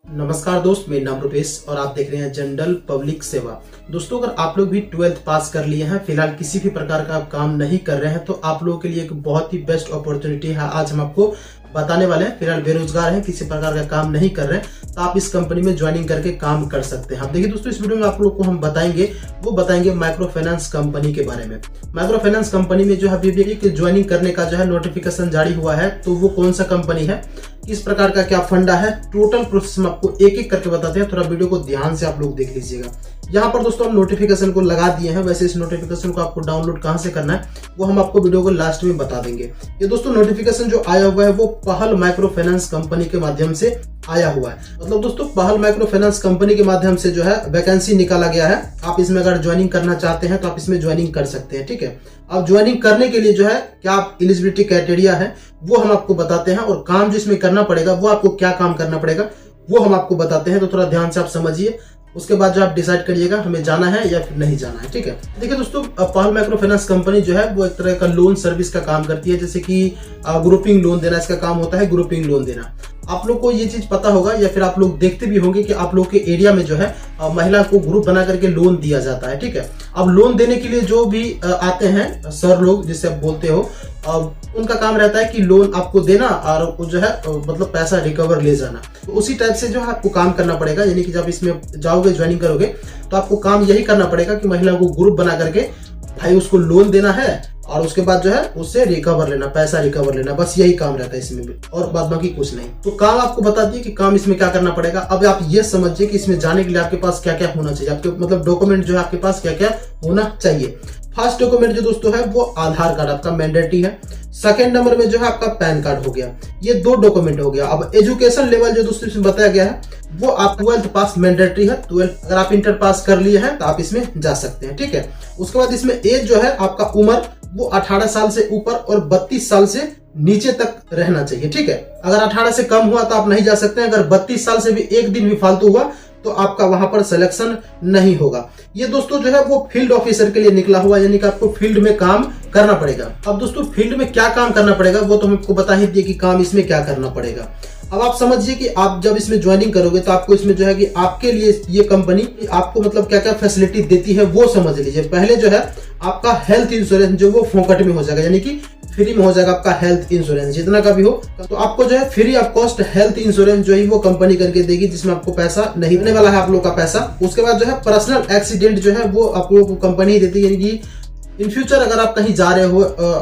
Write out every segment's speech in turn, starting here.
नमस्कार दोस्त, मेरा नाम रुपेश और आप देख रहे हैं जनरल पब्लिक सेवा। दोस्तों, अगर आप लोग भी 12th पास कर लिए हैं, फिलहाल किसी भी प्रकार का आप काम नहीं कर रहे हैं, तो आप लोगों के लिए एक बहुत ही बेस्ट अपॉर्चुनिटी है। आज हम आपको बताने वाले हैं। फिलहाल बेरोजगार हैं, किसी प्रकार का काम नहीं कर रहे हैं, तो आप इस कंपनी में ज्वाइनिंग करके काम कर सकते हैं। आप देखिए दोस्तों, इस वीडियो में आप लोग को हम बताएंगे माइक्रो फाइनेंस कंपनी के बारे में। माइक्रो फाइनेंस कंपनी में जो है ज्वाइनिंग करने का जो है नोटिफिकेशन जारी हुआ है, तो वो कौन सा कंपनी है, किस प्रकार का क्या फंडा है, टोटल प्रोसेस में आपको एक एक करके बताते हैं। थोड़ा वीडियो को ध्यान से आप लोग देख लीजिएगा। यहाँ पर दोस्तों हम नोटिफिकेशन को लगा दिए हैं। वैसे इस नोटिफिकेशन को आपको डाउनलोड कहाँ से करना है वो हम आपको वीडियो को लास्ट में बता देंगे। ये दोस्तों नोटिफिकेशन जो आया हुआ है वो पहल माइक्रो फाइनेंस कंपनी के माध्यम से आया हुआ है। मतलब दोस्तों पहल माइक्रो फाइनेंस कंपनी के माध्यम से जो है वैकेंसी निकाला गया है। आप इसमें अगर ज्वाइनिंग करना चाहते हैं तो आप इसमें ज्वाइनिंग कर सकते हैं। ठीक है, अब ज्वाइनिंग करने के लिए जो है क्या आप एलिजिबिलिटी क्राइटेरिया है वो हम आपको बताते हैं, और काम जो इसमें करना पड़ेगा वो आपको क्या काम करना पड़ेगा वो हम आपको बताते हैं। तो थोड़ा ध्यान से आप समझिए, उसके बाद जो आप डिसाइड करिएगा हमें जाना है या फिर नहीं जाना है। ठीक है, देखिए दोस्तों, पहल माइक्रो फाइनेंस कंपनी जो है वो एक तरह का लोन सर्विस का काम करती है। जैसे कि ग्रुपिंग लोन देना, इसका काम होता है ग्रुपिंग लोन देना। आप लोग को ये चीज पता होगा या फिर आप लोग देखते भी होंगे कि आप लोग के एरिया में जो है महिला को ग्रुप बना करके लोन दिया जाता है। ठीक है, अब लोन देने के लिए जो भी आते हैं सर लोग, जिससे आप बोलते हो, उनका काम रहता है कि लोन आपको देना और जो है मतलब पैसा रिकवर ले जाना। तो उसी टाइप से जो है आपको काम करना पड़ेगा। यानी कि जब इसमें जाओगे ज्वाइनिंग करोगे तो आपको काम यही करना पड़ेगा कि महिला को ग्रुप बना करके भाई उसको लोन देना है और उसके बाद जो है उससे रिकवर लेना, पैसा रिकवर लेना। बस यही काम रहता है इसमें भी, और बाद बाकी कुछ नहीं। तो काम आपको बता दिए कि काम इसमें क्या करना पड़ेगा। अब आप ये समझिए कि इसमें जाने के लिए आपके पास क्या क्या होना चाहिए। आपके मतलब डॉक्यूमेंट जो है आपके पास क्या क्या होना चाहिए। फर्स्ट डॉक्यूमेंट जो दोस्तों है वो आधार कार्ड आपका मैंडेटरी है। सेकंड नंबर में जो है आपका पैन कार्ड हो गया। ये दो डॉक्यूमेंट हो गया। अब एजुकेशन लेवल जो दोस्तों इसमें बताया गया है वो आप 12th पास मैंडेटरी है। 12th अगर आप इंटर पास कर लिए हैं तो आप इसमें जा सकते हैं। ठीक है, उसके बाद इसमें एज जो है आपका उम्र वो 18 साल से ऊपर और 32 साल से नीचे तक रहना चाहिए। ठीक है, अगर 18 से कम हुआ तो आप नहीं जा सकते हैं। अगर 32 साल से भी एक दिन भी फालतू हुआ तो आपका वहां पर सिलेक्शन नहीं होगा। ये दोस्तों जो है वो फील्ड ऑफिसर के लिए निकला हुआ, यानी कि आपको फील्ड में काम करना पड़ेगा। अब दोस्तों फील्ड में क्या काम करना पड़ेगा वो तो हम आपको बता ही दिए कि काम इसमें क्या करना पड़ेगा। अब आप समझिए कि आप जब इसमें ज्वाइनिंग करोगे तो आपको इसमें जो है कि आपके लिए ये कंपनी आपको मतलब क्या क्या फैसिलिटी देती है वो समझ लीजिए। पहले जो है आपका हेल्थ इंश्योरेंस जो वो फोकट में हो जाएगा, यानी कि फ्री में हो जाएगा आपका हेल्थ इंश्योरेंस। जितना का भी हो तो आपको जो है free of cost health insurance जो है वो कंपनी करके देगी, जिसमें आपको पैसा नहीं देने वाला है आप लोग का पैसा। उसके बाद जो है पर्सनल एक्सीडेंट जो है वो आप लोगों को कंपनी देती है, यानी कि इन फ्यूचर अगर आप कहीं जा रहे हो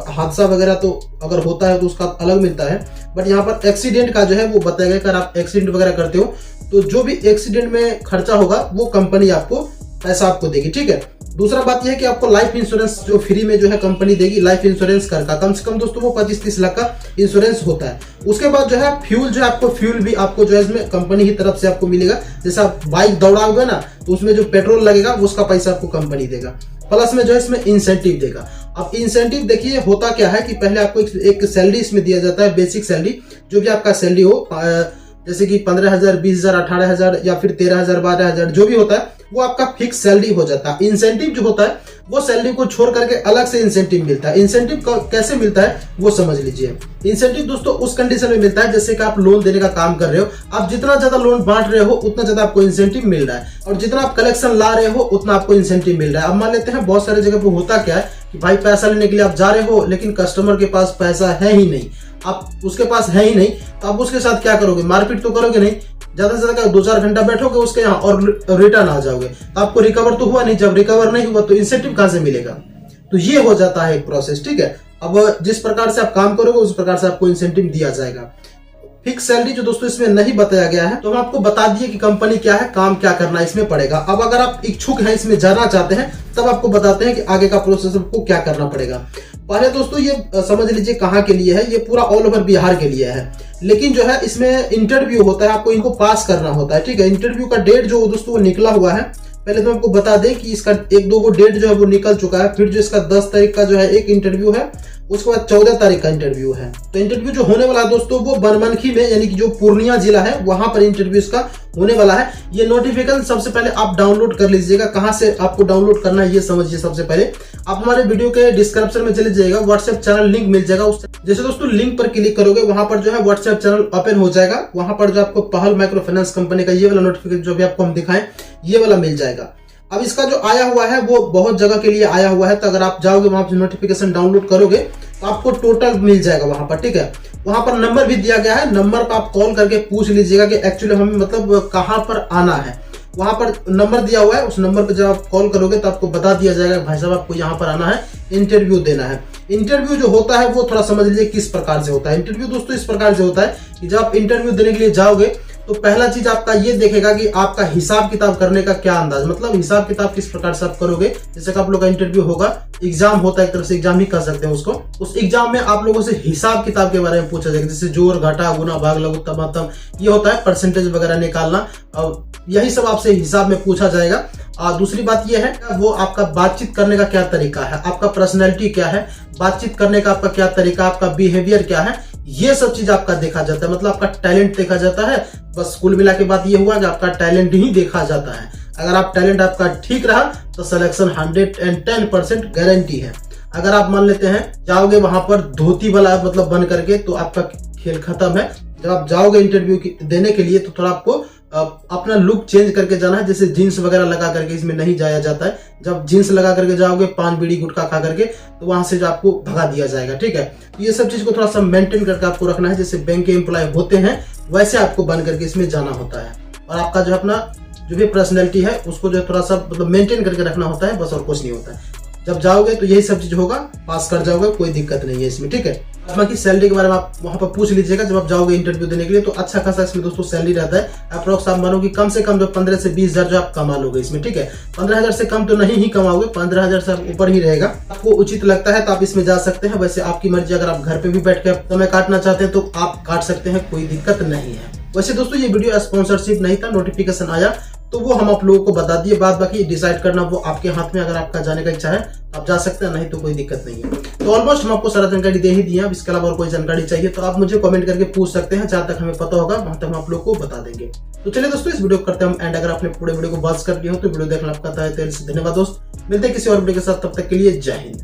हादसा वगैरह तो अगर होता है तो उसका अलग मिलता है। बट यहाँ पर एक्सीडेंट का जो है वो बताया गया, अगर आप एक्सीडेंट वगैरह करते हो तो जो भी एक्सीडेंट में खर्चा होगा वो कंपनी आपको पैसा आपको देगी। ठीक है, दूसरा बात यह है कि आपको लाइफ इंश्योरेंस जो फ्री में जो है कंपनी देगी। लाइफ इंश्योरेंस का कम से कम दोस्तों वो 25-30 लाख का इंश्योरेंस होता है। उसके बाद जो है फ्यूल जो है आपको फ्यूल भी आपको जो है इसमें कंपनी की तरफ से आपको मिलेगा। जैसे आप बाइक दौड़ाओगे ना तो उसमें जो पेट्रोल लगेगा उसका पैसा आपको कंपनी देगा। प्लस में जो है इसमें इंसेंटिव देगा। अब इंसेंटिव देखिए होता क्या है कि पहले आपको एक सैलरी इसमें दिया जाता है, बेसिक सैलरी, जो भी आपका सैलरी हो, जैसे कि 15,000, 20,000, 18,000 या फिर 13,000, 12,000 जो भी होता है वो आपका फिक्स सैलरी हो जाता है। इंसेंटिव जो होता है वो सैलरी को छोड़ करके अलग से इंसेंटिव मिलता है। इंसेंटिव कैसे मिलता है वो समझ लीजिए। इंसेंटिव दोस्तों उस कंडीशन में मिलता है जैसे कि आप लोन देने का काम कर रहे हो, आप जितना ज्यादा लोन बांट रहे हो उतना ज्यादा आपको इंसेंटिव मिल रहा है, और जितना आप कलेक्शन ला रहे हो उतना आपको इंसेंटिव मिल रहा है। अब मान लेते हैं बहुत सारे जगह पे होता क्या है कि भाई पैसा लेने के लिए आप जा रहे हो लेकिन कस्टमर के पास पैसा है ही नहीं, आप उसके पास है ही नहीं, तो आप उसके साथ क्या करोगे, मारपीट तो करोगे नहीं। ज्यादा से ज्यादा 2-4 घंटा बैठोगे उसके यहाँ और रिटर्न आ जाओगे, तो आपको रिकवर तो हुआ नहीं। जब रिकवर नहीं हुआ तो इंसेंटिव कहां से मिलेगा। तो ये हो जाता है एक प्रोसेस। ठीक है, अब जिस प्रकार से आप काम करोगे उस प्रकार से आपको इंसेंटिव दिया जाएगा। फिक्स सैलरी जो दोस्तों इसमें नहीं बताया गया है, तो हम आपको बता दिए कि कंपनी क्या है, काम क्या करना इसमें पड़ेगा। अब अगर आप इच्छुक हैं, इसमें जाना चाहते हैं, तब आपको बताते हैं कि आगे का प्रोसेस आपको क्या करना पड़ेगा। पहले दोस्तों ये समझ लीजिए कहाँ के लिए है, ये पूरा ऑल ओवर बिहार के लिए है। लेकिन जो है इसमें इंटरव्यू होता है, आपको इनको पास करना होता है। ठीक है, इंटरव्यू का डेट जो दोस्तों वो निकला हुआ है, पहले तो आपको बता दें कि इसका 1-2 डेट जो है वो निकल चुका है। फिर जो इसका 10 तारीख का जो है एक इंटरव्यू है, उसके बाद 14 तारीख का इंटरव्यू है। तो इंटरव्यू जो होने वाला है दोस्तों वो बनमनखी में, यानी कि जो पूर्णिया जिला है वहां पर इंटरव्यू इसका होने वाला है। ये नोटिफिकेशन सबसे पहले आप डाउनलोड कर लीजिएगा। कहां से आपको डाउनलोड करना है ये समझिए। सबसे पहले आप हमारे वीडियो के डिस्क्रिप्शन में चले जाइएगा, व्हाट्सएप चैनल लिंक मिल जाएगा। जैसे दोस्तों लिंक पर क्लिक करोगे वहां पर जो है व्हाट्सएप चैनल ओपन हो जाएगा। वहां पर जो आपको पहल माइक्रो फाइनेंस कंपनी का ये वाला नोटिफिकेशन जो भी आपको हम दिखाएं ये वाला मिल जाएगा। अब इसका जो आया हुआ है वो बहुत जगह के लिए आया हुआ है, तो अगर आप जाओगे वहां पर नोटिफिकेशन डाउनलोड करोगे तो आपको टोटल मिल जाएगा वहां पर, ठीक है। वहां पर नंबर भी दिया गया है, नंबर पर आप कॉल करके पूछ लीजिएगा कि एक्चुअली हमें मतलब कहां पर आना है। वहां पर नंबर दिया हुआ है, उस नंबर पर जब आप कॉल करोगे तो आपको बता दिया जाएगा भाई साहब आपको यहाँ पर आना है, इंटरव्यू देना है। इंटरव्यू जो होता है वो थोड़ा समझ लीजिए किस प्रकार से होता है। इंटरव्यू दोस्तों इस प्रकार से होता है कि जब आप इंटरव्यू देने के लिए जाओगे तो पहला चीज आपका ये देखेगा कि आपका हिसाब किताब करने का क्या अंदाज, मतलब हिसाब किताब किस प्रकार से आप करोगे। जैसे कि आप लोग का इंटरव्यू होगा, एग्जाम होता है, एक तरह से एग्जाम ही कर सकते हैं उसको। उस एग्जाम में आप लोगों से हिसाब किताब के बारे में पूछा जाएगा, जैसे जोड़ घटा गुना भाग लघु तम ये होता है, परसेंटेज वगैरह निकालना, यही सब आपसे हिसाब में पूछा जाएगा। और दूसरी बात यह है वो आपका बातचीत करने का क्या तरीका है, आपका पर्सनैलिटी क्या है, बातचीत करने का आपका क्या तरीका, आपका बिहेवियर क्या है, ये सब चीज आपका देखा जाता है। मतलब आपका टैलेंट देखा जाता है। बस कुल मिला के बात ये हुआ कि आपका टैलेंट ही देखा जाता है। अगर आप टैलेंट आपका ठीक रहा तो सिलेक्शन 110% गारंटी है। अगर आप मान लेते हैं जाओगे वहां पर धोती वाला मतलब बन करके तो आपका खेल खत्म है। जब आप जाओगे इंटरव्यू देने के लिए तो थोड़ा आपको अपना लुक चेंज करके जाना है। जैसे जीन्स वगैरह लगा करके इसमें नहीं जाया जाता है। जब जीन्स लगा करके जाओगे पान बीड़ी गुटखा खा करके तो वहां से जो आपको भगा दिया जाएगा, ठीक है। ये सब चीज को थोड़ा सा मेंटेन करके आपको रखना है। जैसे बैंक के एम्प्लॉय होते हैं वैसे आपको बन करके इसमें जाना होता है। और आपका जो अपना जो भी पर्सनैलिटी है उसको जो थोड़ा सा मतलब मेंटेन करके रखना होता है, बस और कुछ नहीं होता है। जब जाओगे तो यही सब चीज होगा, पास कर जाओगे, कोई दिक्कत नहीं है इसमें, ठीक है। बाकी सैलरी के बारे में आप वहां पर पूछ लीजिएगा जब आप जाओगे इंटरव्यू देने के लिए। तो अच्छा खासा इसमें दोस्तों सैलरी रहता है। अप्रोक्स आप मानो कि कम से कम जो 15 से 20 हजार जो आप कमा लोगे इसमें, ठीक है। 15,000 से कम तो नहीं ही कमाओगे, 15,000 से ऊपर ही रहेगा। आपको उचित लगता है तो आप इसमें जा सकते हैं। वैसे आपकी मर्जी, अगर आप घर पे भी बैठ के समय काटना चाहते हैं तो आप काट सकते हैं, कोई दिक्कत नहीं है। वैसे दोस्तों ये वीडियो स्पॉन्सरशिप नहीं था, नोटिफिकेशन आया तो वो हम आप लोगों को बता दिए। बाद बाकी डिसाइड करना वो आपके हाथ में। अगर आपका जाने का इच्छा है आप जा सकते हैं, नहीं तो कोई दिक्कत नहीं है। तो ऑलमोस्ट हम आपको सारा जानकारी दे ही दिए। अब इसके अलावा और कोई जानकारी चाहिए तो आप मुझे कमेंट करके पूछ सकते हैं। जहां तक हमें पता होगा वहां तक हम आप लोग को बता देंगे। तो चलिए दोस्तों इस वीडियो को करते हैं हम एंड। अगर आपने पूरे वीडियो को वॉच कर लिया हो तो वीडियो देखना आपका धन्यवाद दोस्त। मिलते हैं किसी और वीडियो के साथ, तब तक के लिए जय हिंद।